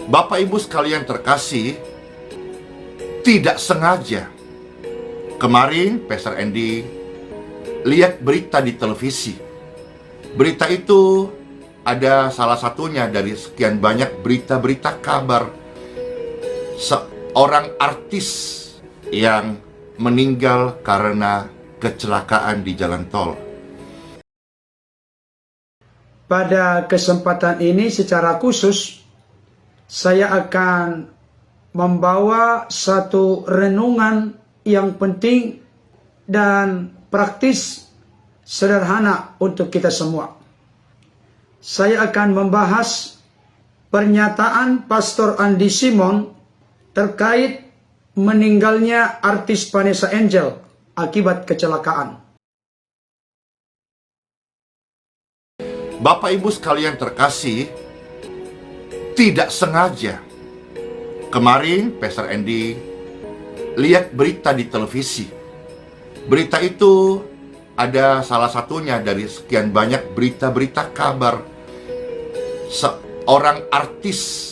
Bapak Ibu sekalian terkasih, tidak sengaja kemarin Pastor Andy lihat berita di televisi. Berita itu ada salah satunya dari sekian banyak berita-berita kabar seorang artis yang meninggal karena kecelakaan di jalan tol. Pada kesempatan ini secara khusus saya akan membawa satu renungan yang penting dan praktis sederhana untuk kita semua. Saya akan membahas pernyataan Pastor Andy Simon terkait meninggalnya artis Vanessa Angel akibat kecelakaan. Bapak Ibu sekalian terkasih, tidak sengaja kemarin Pastor Andy lihat berita di televisi. Berita itu ada salah satunya dari sekian banyak berita-berita kabar seorang artis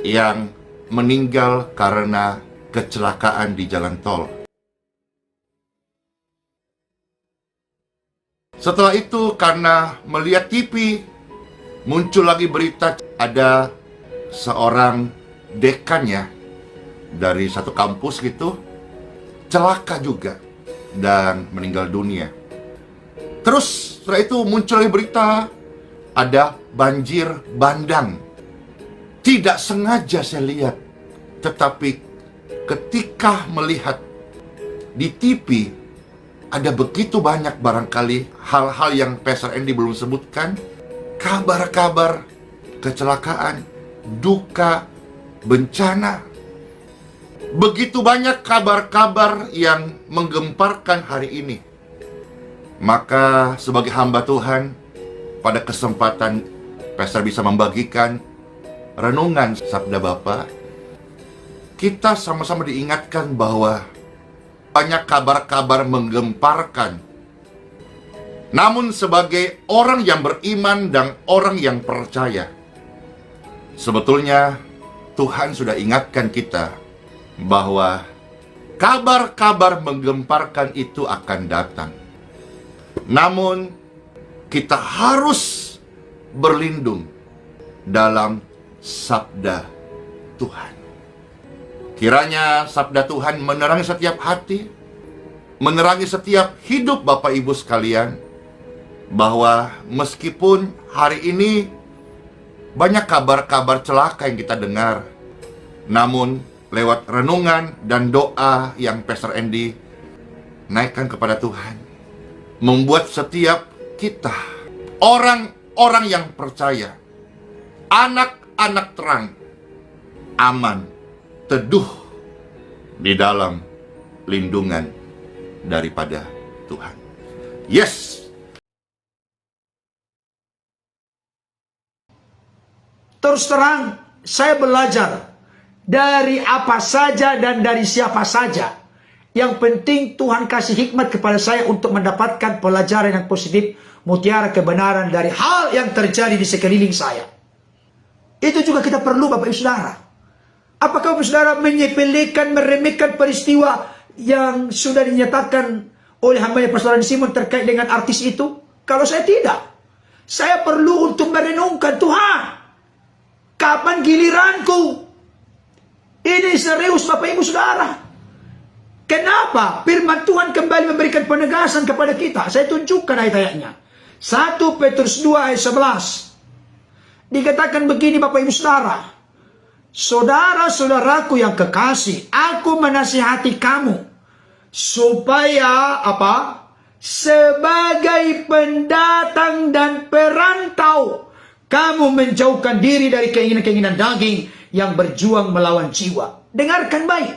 yang meninggal karena kecelakaan di jalan tol. Setelah itu, karena melihat TV, muncul lagi berita ada seorang dekannya dari satu kampus gitu, celaka juga dan meninggal dunia. Terus setelah itu muncul lagi berita ada banjir bandang. Tidak sengaja saya lihat, tetapi ketika melihat di TV, ada begitu banyak barangkali hal-hal yang Pastor Andy belum sebutkan, kabar-kabar kecelakaan, duka, bencana. Begitu banyak kabar-kabar yang menggemparkan hari ini. Maka sebagai hamba Tuhan, pada kesempatan Pastor bisa membagikan renungan Sabda Bapa, kita sama-sama diingatkan bahwa banyak kabar-kabar menggemparkan. Namun sebagai orang yang beriman dan orang yang percaya, sebetulnya Tuhan sudah ingatkan kita bahwa kabar-kabar menggemparkan itu akan datang. Namun kita harus berlindung dalam sabda Tuhan. Kiranya sabda Tuhan menerangi setiap hati, menerangi setiap hidup Bapak Ibu sekalian, bahwa meskipun hari ini banyak kabar-kabar celaka yang kita dengar, namun lewat renungan dan doa yang Pastor Andy naikkan kepada Tuhan, membuat setiap kita, orang-orang yang percaya, anak-anak terang, aman, teduh di dalam lindungan daripada Tuhan. Yes! Terus terang, saya belajar dari apa saja dan dari siapa saja. Yang penting Tuhan kasih hikmat kepada saya untuk mendapatkan pelajaran yang positif, mutiara kebenaran dari hal yang terjadi di sekeliling saya. Itu juga kita perlu, Bapak Ibu Saudara. Apakah Bapak Saudara menyepelekan, meremehkan peristiwa yang sudah dinyatakan oleh hambanya Pastor Andy Simon terkait dengan artis itu? Kalau saya tidak. Saya perlu untuk merenungkan, Tuhan, kapan giliranku? Ini serius Bapak Ibu Saudara. Kenapa firman Tuhan kembali memberikan penegasan kepada kita? Saya tunjukkan ayat-ayatnya. 1 Petrus 2 ayat 11. Dikatakan begini Bapak Ibu Saudara. Saudara-saudaraku yang kekasih, aku menasihati kamu supaya apa? Sebagai pendatang dan perantau, kamu menjauhkan diri dari keinginan-keinginan daging yang berjuang melawan jiwa. Dengarkan baik.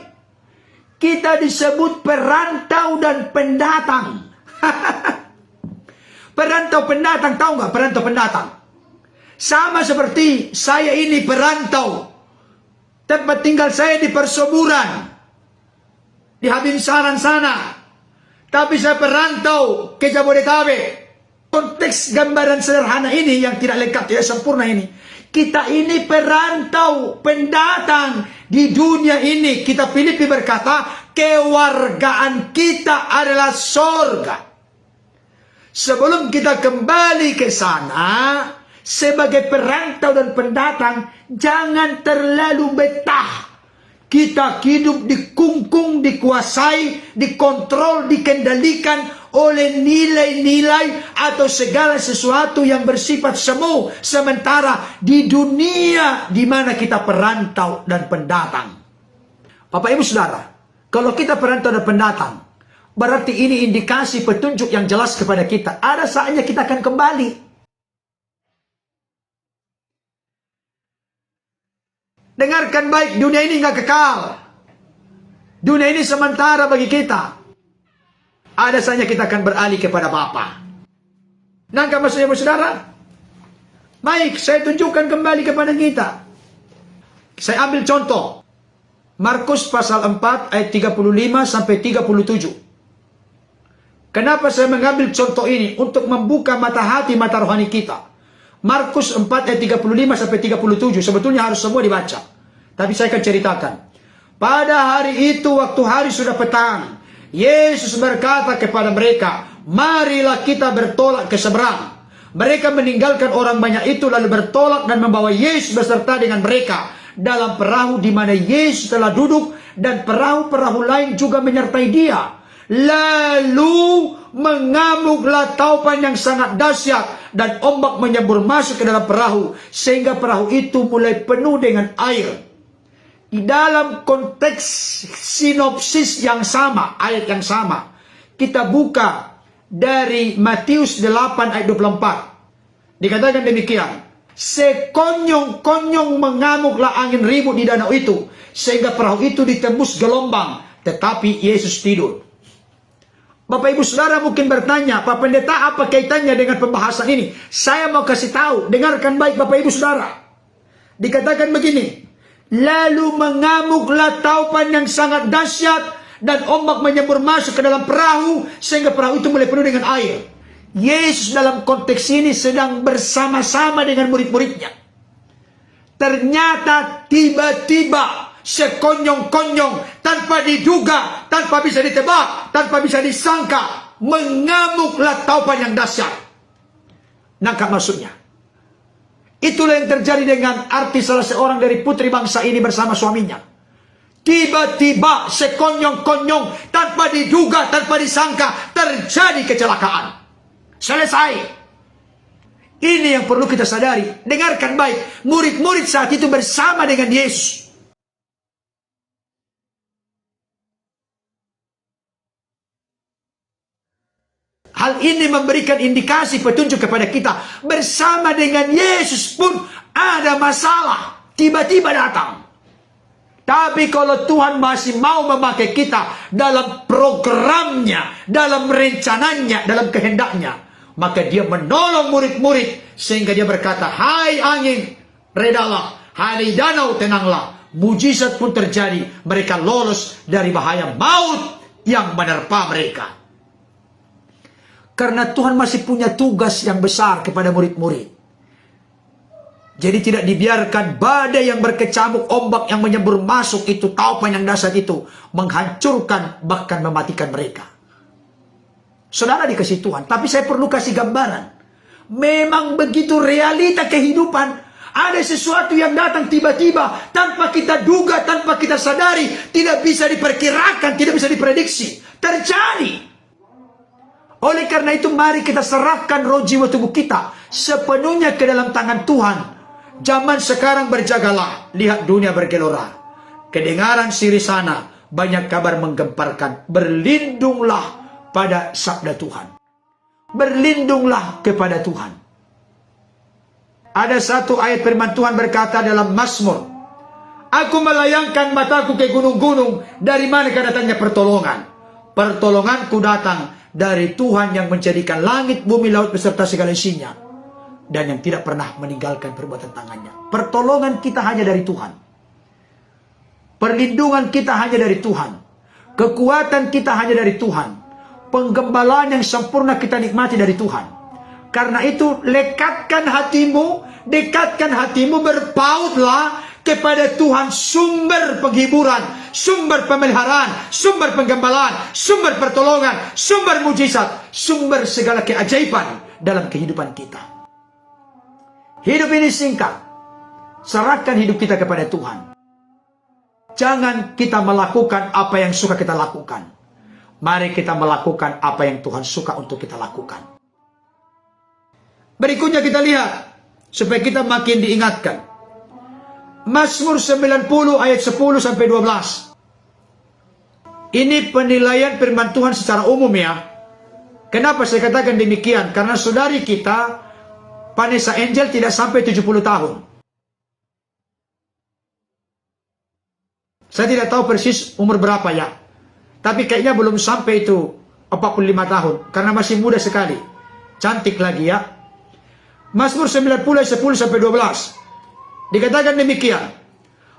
Kita disebut perantau dan pendatang. Perantau pendatang, tahu nggak perantau pendatang? Sama seperti saya ini perantau. Tempat tinggal saya di Persoburan, di Habimsaran sana. Tapi saya perantau ke Jabodetabek. Konteks gambaran sederhana ini yang tidak lengkap, tidak sempurna ini, Kita ini perantau, pendatang di dunia ini. Kitab Filipi berkata, kewargaan kita adalah sorga. Sebelum kita kembali ke sana, sebagai perantau dan pendatang, jangan terlalu betah. Kita hidup dikungkung, dikuasai, dikontrol, dikendalikan oleh nilai-nilai atau segala sesuatu yang bersifat semu. Sementara di dunia di mana kita perantau dan pendatang. Bapak Ibu Saudara, kalau kita perantau dan pendatang, berarti ini indikasi petunjuk yang jelas kepada kita. Ada saatnya kita akan kembali. Dengarkan baik, dunia ini nggak kekal. Dunia ini sementara bagi kita. Ada saatnya kita akan beralih kepada Bapa. Nangkap maksudnya, saudara? Baik, saya tunjukkan kembali kepada kita. Saya ambil contoh. Markus pasal 4 ayat 35 sampai 37. Kenapa saya mengambil contoh ini? Untuk membuka mata hati, mata rohani kita. Markus 4 ayat 35 sampai 37. Sebetulnya harus semua dibaca. Tapi saya akan ceritakan. Pada hari itu, waktu hari sudah petang, Yesus berkata kepada mereka, marilah kita bertolak ke seberang. Mereka meninggalkan orang banyak itu lalu bertolak dan membawa Yesus beserta dengan mereka dalam perahu di mana Yesus telah duduk, dan perahu-perahu lain juga menyertai dia. Lalu mengamuklah taupan yang sangat dahsyat dan ombak menyembur masuk ke dalam perahu sehingga perahu itu mulai penuh dengan air. Di dalam konteks sinopsis yang sama, ayat yang sama, kita buka dari Matius 8 ayat 24. Dikatakan demikian, sekonyong-konyong mengamuklah angin ribut di danau itu sehingga perahu itu ditembus gelombang, tetapi Yesus tidur. Bapak Ibu Saudara mungkin bertanya, Pak Pendeta, apa kaitannya dengan pembahasan ini? Saya mau kasih tahu, dengarkan baik Bapak Ibu Saudara. Dikatakan begini, lalu mengamuklah taupan yang sangat dahsyat dan ombak menyembur masuk ke dalam perahu sehingga perahu itu mulai penuh dengan air. Yesus dalam konteks ini sedang bersama-sama dengan murid-muridnya. Ternyata tiba-tiba sekonyong-konyong, tanpa diduga, tanpa bisa ditebak, tanpa bisa disangka, mengamuklah taupan yang dahsyat. Nangkap maksudnya? Itulah yang terjadi dengan artis salah seorang dari putri bangsa ini bersama suaminya. Tiba-tiba sekonyong-konyong, tanpa diduga, tanpa disangka, terjadi kecelakaan. Selesai. Ini yang perlu kita sadari. Dengarkan baik, murid-murid saat itu bersama dengan Yesus. Hal ini memberikan indikasi petunjuk kepada kita. Bersama dengan Yesus pun ada masalah. Tiba-tiba datang. Tapi kalau Tuhan masih mau memakai kita dalam programnya, dalam rencananya, dalam kehendaknya, maka dia menolong murid-murid. Sehingga dia berkata, hai angin, redalah. Hai danau, tenanglah. Mujizat pun terjadi. Mereka lolos dari bahaya maut yang menerpa mereka. Karena Tuhan masih punya tugas yang besar kepada murid-murid. Jadi tidak dibiarkan badai yang berkecamuk, ombak yang menyembur masuk itu, taupan yang dahsyat itu, menghancurkan bahkan mematikan mereka. Saudara dikasih Tuhan, tapi saya perlu kasih gambaran. Memang begitu realita kehidupan. Ada sesuatu yang datang tiba-tiba, tanpa kita duga, tanpa kita sadari, tidak bisa diperkirakan, tidak bisa diprediksi. Terjadi. Oleh karena itu mari kita serahkan roh jiwa tubuh kita sepenuhnya ke dalam tangan Tuhan. Zaman sekarang berjagalah, lihat dunia bergelora. Kedengaran sirih sana, banyak kabar menggemparkan. Berlindunglah pada sabda Tuhan. Berlindunglah kepada Tuhan. Ada satu ayat firman Tuhan berkata dalam Mazmur, aku melayangkan mataku ke gunung-gunung, dari mana datangnya pertolongan? Pertolonganku datang dari Tuhan yang menjadikan langit, bumi, laut beserta segala isinya, dan yang tidak pernah meninggalkan perbuatan tangannya. Pertolongan kita hanya dari Tuhan. Perlindungan kita hanya dari Tuhan. Kekuatan kita hanya dari Tuhan. Penggembalaan yang sempurna kita nikmati dari Tuhan. Karena itu lekatkan hatimu dekatkan hatimu, berpautlah kepada Tuhan, sumber penghiburan, sumber pemeliharaan, sumber penggembalaan, sumber pertolongan, sumber mujizat, sumber segala keajaiban dalam kehidupan kita. Hidup ini singkat. Serahkan hidup kita kepada Tuhan. Jangan kita melakukan apa yang suka kita lakukan. Mari kita melakukan apa yang Tuhan suka untuk kita lakukan. Berikutnya kita lihat, supaya kita makin diingatkan. Mazmur 90 ayat 10 sampai 12. Ini penilaian firman Tuhan secara umum ya. Kenapa saya katakan demikian? Karena saudari kita, Vanessa Angel, tidak sampai 70 tahun. Saya tidak tahu persis umur berapa ya. Tapi kayaknya belum sampai itu 45 tahun. Karena masih muda sekali. Cantik lagi ya. Mazmur 90 ayat 10 sampai 12. Dikatakan demikian.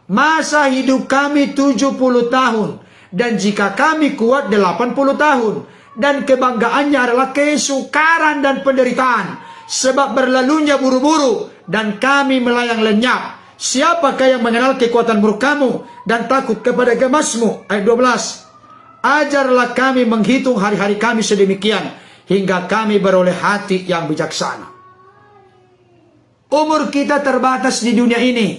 Masa hidup kami 70 tahun. Dan jika kami kuat 80 tahun. Dan kebanggaannya adalah kesukaran dan penderitaan. Sebab berlalunya buru-buru. Dan kami melayang lenyap. Siapakah yang mengenal kekuatan murkamu. Dan takut kepada gemasmu. Ayat 12. Ajarlah kami menghitung hari-hari kami sedemikian. Hingga kami beroleh hati yang bijaksana. Umur kita terbatas di dunia ini.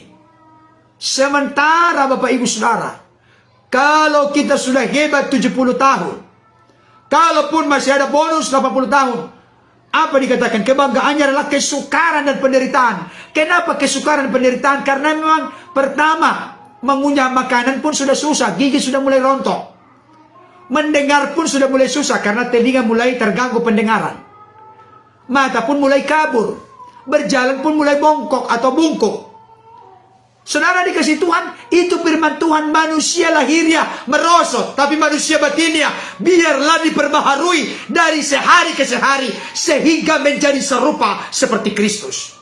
Sementara Bapak Ibu Saudara, kalau kita sudah hebat 70 tahun, kalaupun masih ada bonus 80 tahun, apa dikatakan? Kebanggaannya adalah kesukaran dan penderitaan. Kenapa kesukaran dan penderitaan? Karena memang pertama, mengunyah makanan pun sudah susah, gigi sudah mulai rontok. Mendengar pun sudah mulai susah karena telinga mulai terganggu pendengaran. Mata pun mulai kabur. Berjalan pun mulai bongkok atau bungkuk. Saudara dikasih Tuhan, itu firman Tuhan, manusia lahirnya merosot, tapi manusia batinnya biarlah diperbaharui dari sehari ke sehari sehingga menjadi serupa seperti Kristus.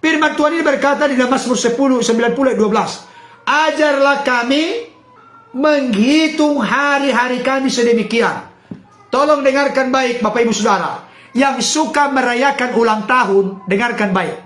Firman Tuhan ini berkata di dalam Mazmur 90 ayat 12. Ajarlah kami menghitung hari-hari kami sedemikian. Tolong dengarkan baik Bapak Ibu Saudara. Yang suka merayakan ulang tahun, dengarkan baik.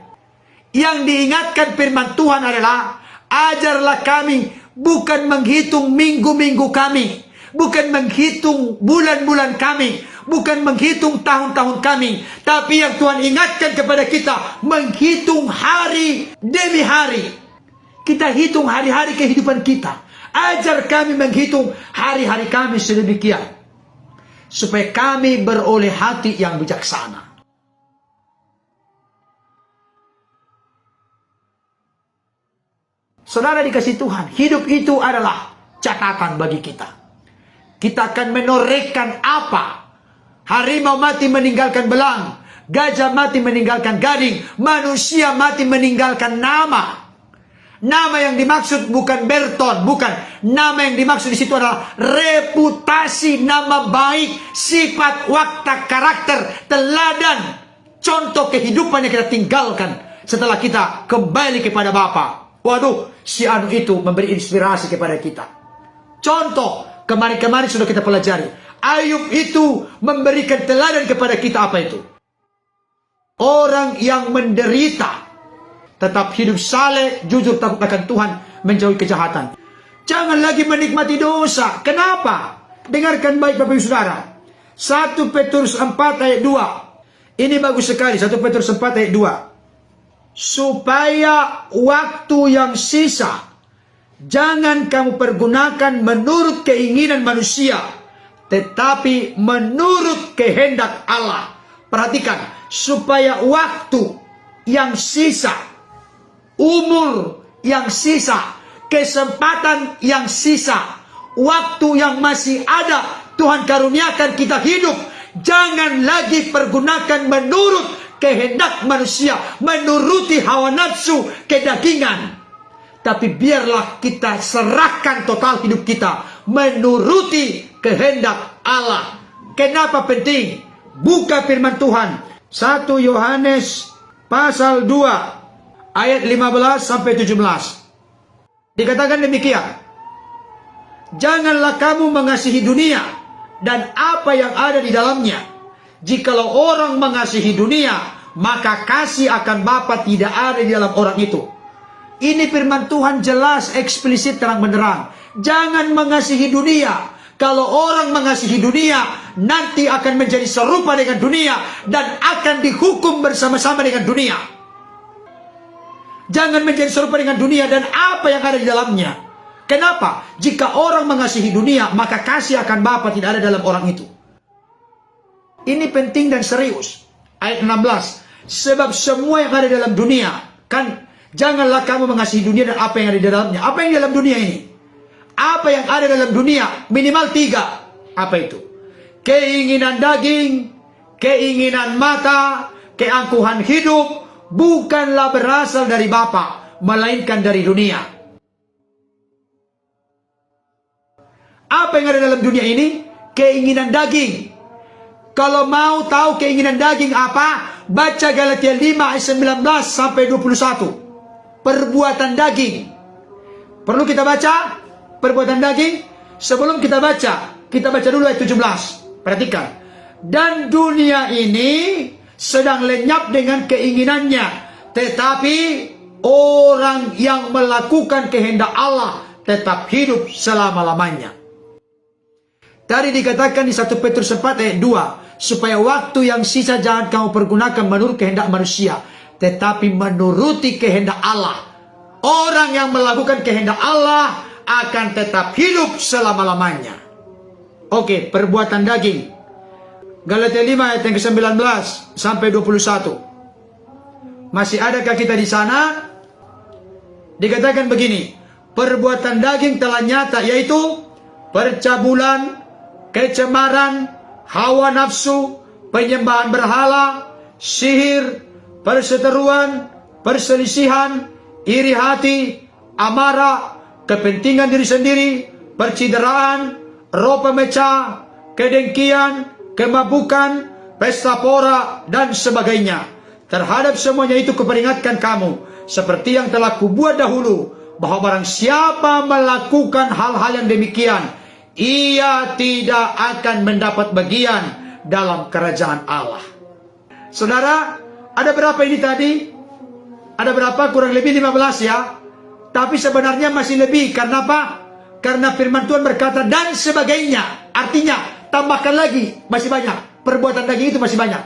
Yang diingatkan firman Tuhan adalah, ajarlah kami bukan menghitung minggu-minggu kami, bukan menghitung bulan-bulan kami, bukan menghitung tahun-tahun kami, tapi yang Tuhan ingatkan kepada kita, menghitung hari demi hari. Kita hitung hari-hari kehidupan kita. Ajar kami menghitung hari-hari kami sedemikian, supaya kami beroleh hati yang bijaksana. Saudara dikasih Tuhan, hidup itu adalah catatan bagi kita. Kita akan menorehkan apa? Harimau mati meninggalkan belang, gajah mati meninggalkan gading, manusia mati meninggalkan nama. Nama yang dimaksud bukan Berton, bukan. Nama yang dimaksud di situ adalah reputasi, nama baik, sifat, watak, karakter, teladan, contoh kehidupan yang kita tinggalkan setelah kita kembali kepada Bapa. Waduh, si anu itu memberi inspirasi kepada kita. Contoh, kemarin-kemarin sudah kita pelajari. Ayub itu memberikan teladan kepada kita apa itu? Orang yang menderita tetap hidup saleh, jujur, takut akan Tuhan, menjauhi kejahatan. Jangan lagi menikmati dosa. Kenapa? Dengarkan baik Bapak Ibu Saudara. 1 Petrus 4 ayat 2. Ini bagus sekali. 1 Petrus 4 ayat 2. Supaya waktu yang sisa jangan kamu pergunakan menurut keinginan manusia, tetapi menurut kehendak Allah. Perhatikan. Supaya waktu yang sisa, umur yang sisa, kesempatan yang sisa, waktu yang masih ada, Tuhan karuniakan kita hidup. Jangan lagi pergunakan menurut kehendak manusia, menuruti hawa nafsu kedagingan. Tapi biarlah kita serahkan total hidup kita menuruti kehendak Allah. Kenapa penting? Buka firman Tuhan. 1 Yohanes pasal 2 ayat 15 sampai 17. Dikatakan demikian. Janganlah kamu mengasihi dunia dan apa yang ada di dalamnya. Jikalau orang mengasihi dunia, maka kasih akan Bapa tidak ada di dalam orang itu. Ini firman Tuhan jelas, eksplisit, terang benderang. Jangan mengasihi dunia. Kalau orang mengasihi dunia, nanti akan menjadi serupa dengan dunia dan akan dihukum bersama-sama dengan dunia. Jangan menjadi serupa dengan dunia dan apa yang ada di dalamnya. Kenapa? Jika orang mengasihi dunia, maka kasih akan Bapa tidak ada dalam orang itu. Ini penting dan serius. Ayat 16. Sebab semua yang ada dalam dunia, kan, janganlah kamu mengasihi dunia dan apa yang ada di dalamnya. Apa yang di dalam dunia ini? Apa yang ada dalam dunia? Minimal 3. Apa itu? Keinginan daging, keinginan mata, keangkuhan hidup, bukanlah berasal dari Bapa, melainkan dari dunia. Apa yang ada dalam dunia ini? Keinginan daging. Kalau mau tahu keinginan daging apa, baca Galatia 5 ayat 19 sampai 21. Perbuatan daging. Perlu kita baca perbuatan daging? Sebelum kita baca dulu ayat 17. Perhatikan. Dan dunia ini sedang lenyap dengan keinginannya, tetapi orang yang melakukan kehendak Allah tetap hidup selama-lamanya. Tadi dikatakan di 1 Petrus 4 ayat 2, supaya waktu yang sisa jangan kamu pergunakan menurut kehendak manusia, tetapi menuruti kehendak Allah. Orang yang melakukan kehendak Allah akan tetap hidup selama-lamanya. Oke, perbuatan daging. Galatia 5 ayat yang ke-19 sampai 21. Masih adakah kita di sana? Dikatakan begini, perbuatan daging telah nyata, yaitu percabulan, kecemaran, hawa nafsu, penyembahan berhala, sihir, perseteruan, perselisihan, iri hati, amarah, kepentingan diri sendiri, percideraan, roh pemecah, kedengkian, kemabukan, pesta pora, dan sebagainya. Terhadap semuanya itu kuperingatkan kamu, seperti yang telah kubuat dahulu, bahwa barang siapa melakukan hal-hal yang demikian, ia tidak akan mendapat bagian dalam kerajaan Allah. Saudara, ada berapa ini tadi? Ada berapa? Kurang lebih 15 ya. Tapi sebenarnya masih lebih. Karena apa? Karena firman Tuhan berkata dan sebagainya. Artinya, tambahkan lagi. Masih banyak. Perbuatan daging itu masih banyak.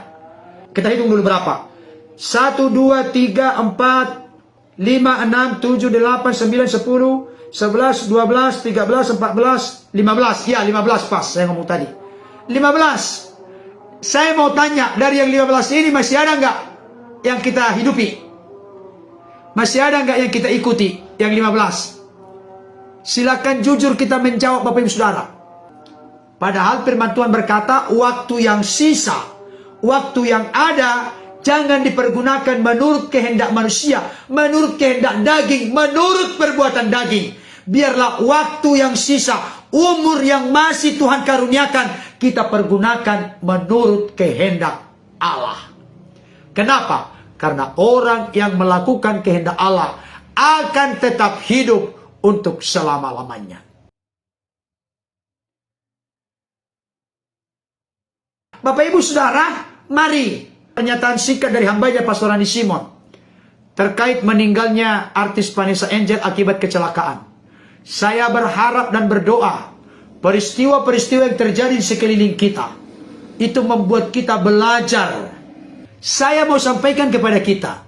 Kita hitung dulu berapa. 1, 2, 3, 4, 5, 6, 7, 8, 9, 10, 11, 12, 13, 14, 15. Ya, 15 pas saya ngomong tadi. 15. Saya mau tanya, dari yang 15 ini masih ada nggak yang kita hidupi? Masih ada nggak yang kita ikuti? Yang 15. Silakan jujur kita menjawab, Bapak Ibu Saudara. Padahal firman Tuhan berkata, waktu yang sisa, waktu yang ada, jangan dipergunakan menurut kehendak manusia, menurut kehendak daging, menurut perbuatan daging. Biarlah waktu yang sisa, umur yang masih Tuhan karuniakan, kita pergunakan menurut kehendak Allah. Kenapa? Karena orang yang melakukan kehendak Allah akan tetap hidup untuk selama-lamanya. Bapak Ibu Saudara, mari pernyataan singkat dari hambanya Pastor Rani Simon terkait meninggalnya artis Vanessa Angel akibat kecelakaan. Saya berharap dan berdoa peristiwa-peristiwa yang terjadi di sekeliling kita itu membuat kita belajar. Saya mau sampaikan kepada kita,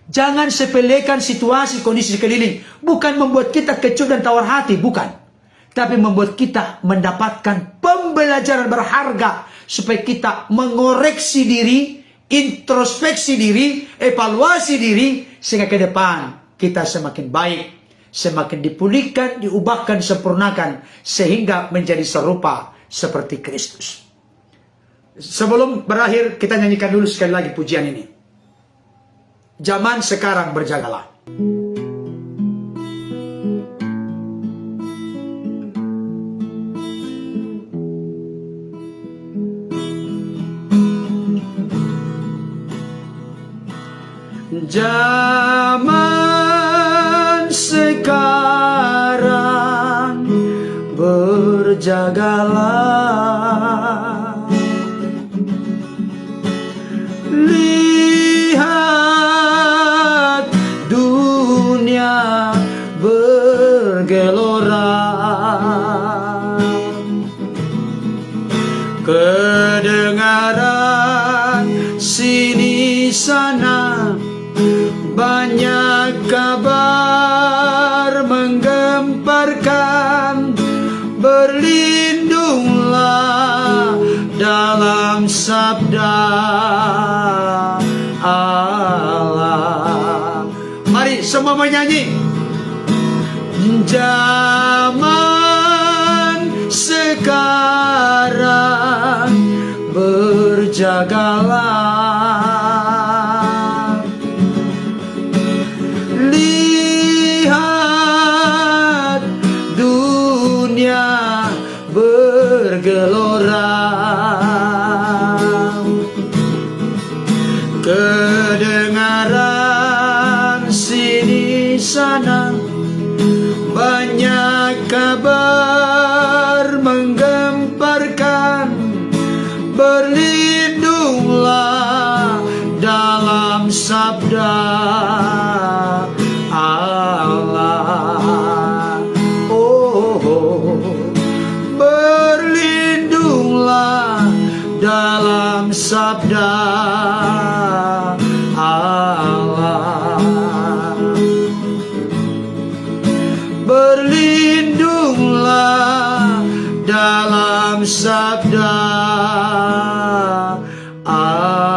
jangan sepelekan situasi kondisi sekeliling. Bukan membuat kita kecut dan tawar hati, bukan. Tapi membuat kita mendapatkan pembelajaran berharga supaya kita mengoreksi diri, introspeksi diri, evaluasi diri, sehingga ke depan kita semakin baik, semakin dipulihkan, diubahkan, disempurnakan, sehingga menjadi serupa seperti Kristus. Sebelum berakhir, kita nyanyikan dulu sekali lagi pujian ini. Zaman sekarang berjagalah. Zaman sekarang berjagalah, bergelora. Kedengaran sini sana banyak kabar menggemparkan, berlindunglah dalam sabda Allah. Mari semua menyanyi. Zaman sekarang berjagalah, lihat dunia bergelora. Kedengaran sini sana banyak kabar menggemparkan, berlindunglah dalam sabda Allah. Oh, berlindunglah dalam sabda Allah. Berlindunglah dalam sabda Allah.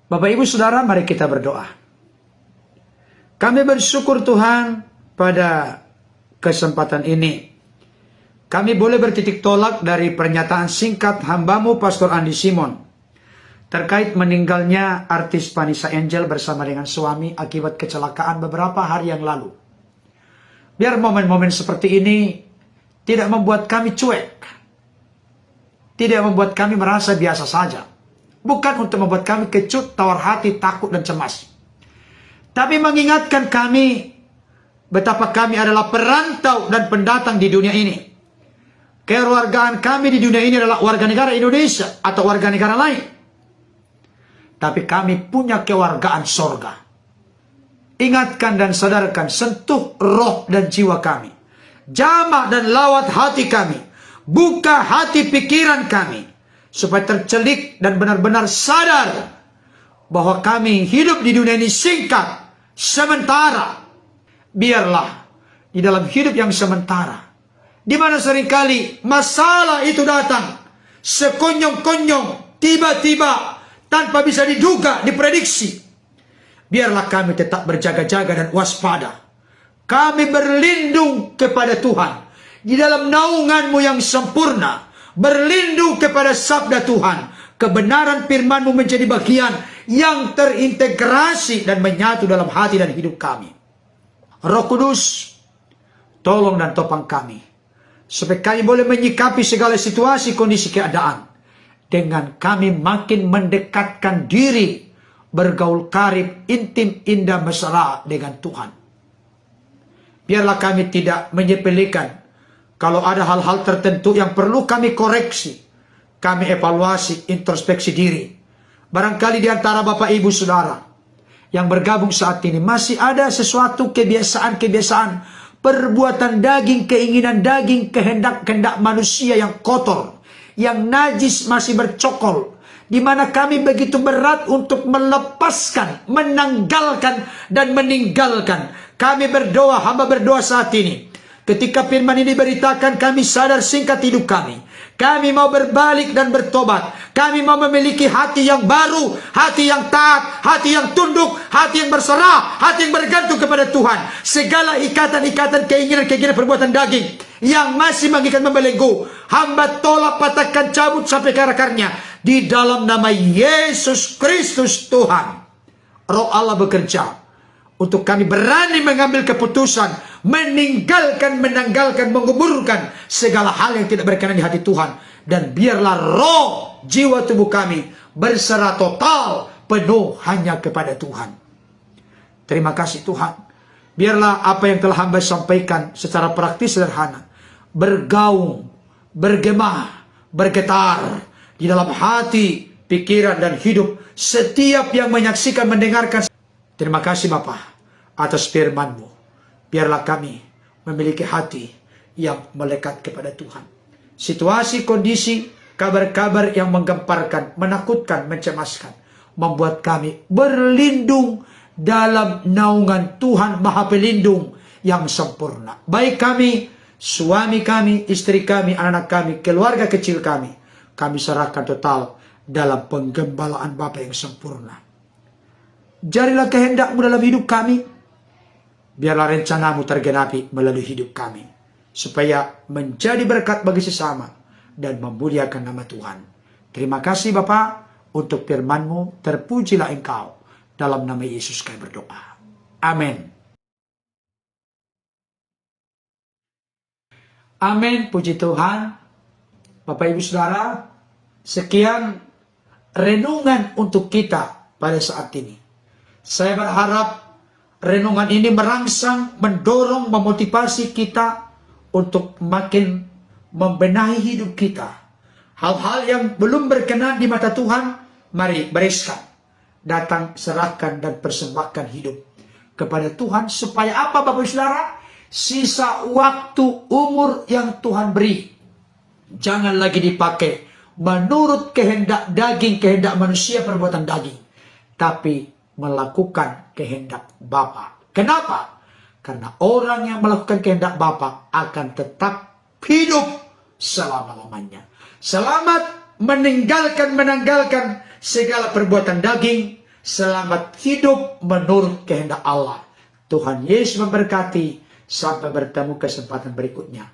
Bapak Ibu Saudara, mari kita berdoa. Kami bersyukur Tuhan pada kesempatan ini. Kami boleh bertitik tolak dari pernyataan singkat hamba-Mu Pastor Andi Simon terkait meninggalnya artis Vanessa Angel bersama dengan suami akibat kecelakaan beberapa hari yang lalu. Biar momen-momen seperti ini tidak membuat kami cuek, tidak membuat kami merasa biasa saja, bukan untuk membuat kami kecut, tawar hati, takut dan cemas, tapi mengingatkan kami betapa kami adalah perantau dan pendatang di dunia ini. Kewargaan kami di dunia ini adalah warga negara Indonesia atau warga negara lain. Tapi kami punya kewargaan sorga. Ingatkan dan sadarkan, sentuh roh dan jiwa kami. Jamah dan lawat hati kami. Buka hati pikiran kami. Supaya tercelik dan benar-benar sadar bahwa kami hidup di dunia ini singkat, sementara. Biarlah di dalam hidup yang sementara, di mana seringkali masalah itu datang sekonyong-konyong, tiba-tiba, tanpa bisa diduga, diprediksi. Biarlah kami tetap berjaga-jaga dan waspada. Kami berlindung kepada Tuhan di dalam naungan-Mu yang sempurna, berlindung kepada sabda Tuhan. Kebenaran firman-Mu menjadi bagian yang terintegrasi dan menyatu dalam hati dan hidup kami. Roh Kudus, tolong dan topang kami, supaya kami boleh menyikapi segala situasi, kondisi, keadaan, dengan kami makin mendekatkan diri, bergaul karib, intim, indah, mesra dengan Tuhan. Biarlah kami tidak menyepelekan kalau ada hal-hal tertentu yang perlu kami koreksi, kami evaluasi, introspeksi diri. Barangkali di antara Bapak Ibu Saudara yang bergabung saat ini masih ada sesuatu kebiasaan-kebiasaan, perbuatan daging, keinginan daging, kehendak-kehendak manusia yang kotor, yang najis masih bercokol, di mana kami begitu berat untuk melepaskan, menanggalkan, dan meninggalkan. Kami berdoa, hamba berdoa saat ini. Ketika firman ini diberitakan, kami sadar singkat hidup kami. Kami mau berbalik dan bertobat. Kami mau memiliki hati yang baru, hati yang taat, hati yang tunduk, hati yang berserah, hati yang bergantung kepada Tuhan. Segala ikatan-ikatan, keinginan-keinginan perbuatan daging yang masih mengikat membelenggu, hamba tolak, patahkan, cabut sampai ke akarnya. Di dalam nama Yesus Kristus Tuhan. Roh Allah bekerja untuk kami berani mengambil keputusan, menanggalkan, menguburkan segala hal yang tidak berkenan di hati Tuhan. Dan biarlah roh, jiwa, tubuh kami berserah total, penuh hanya kepada Tuhan. Terima kasih Tuhan. Biarlah apa yang telah hamba sampaikan secara praktis sederhana bergaung bergema, bergetar di dalam hati, pikiran, dan hidup setiap yang menyaksikan, mendengarkan. Terima kasih Bapa atas firman-Mu. Biarlah kami memiliki hati yang melekat kepada Tuhan. Situasi, kondisi, kabar-kabar yang menggemparkan, menakutkan, mencemaskan, membuat kami berlindung dalam naungan Tuhan Maha Pelindung yang sempurna. Baik kami, suami kami, istri kami, anak-anak kami, keluarga kecil kami serahkan total dalam penggembalaan Bapa yang sempurna. Jadilah kehendak-Mu dalam hidup kami. Biarlah rencana-Mu tergenapi melalui hidup kami, supaya menjadi berkat bagi sesama dan memuliakan nama Tuhan. Terima kasih Bapa untuk firman-Mu. Terpujilah Engkau. Dalam nama Yesus kami berdoa. Amin. Amin. Puji Tuhan. Bapak Ibu Saudara, sekian renungan untuk kita pada saat ini. Saya berharap renungan ini merangsang, mendorong, memotivasi kita untuk makin membenahi hidup kita. Hal-hal yang belum berkenan di mata Tuhan, mari bereskan. Datang, serahkan, dan persembahkan hidup kepada Tuhan. Supaya apa Bapak Saudara? Sisa waktu, umur yang Tuhan beri, jangan lagi dipakai menurut kehendak daging, kehendak manusia, perbuatan daging. Tapi melakukan kehendak Bapa. Kenapa? Karena orang yang melakukan kehendak Bapa akan tetap hidup selama-lamanya. Selamat menanggalkan segala perbuatan daging. Selamat hidup menurut kehendak Allah. Tuhan Yesus memberkati. Sampai bertemu kesempatan berikutnya.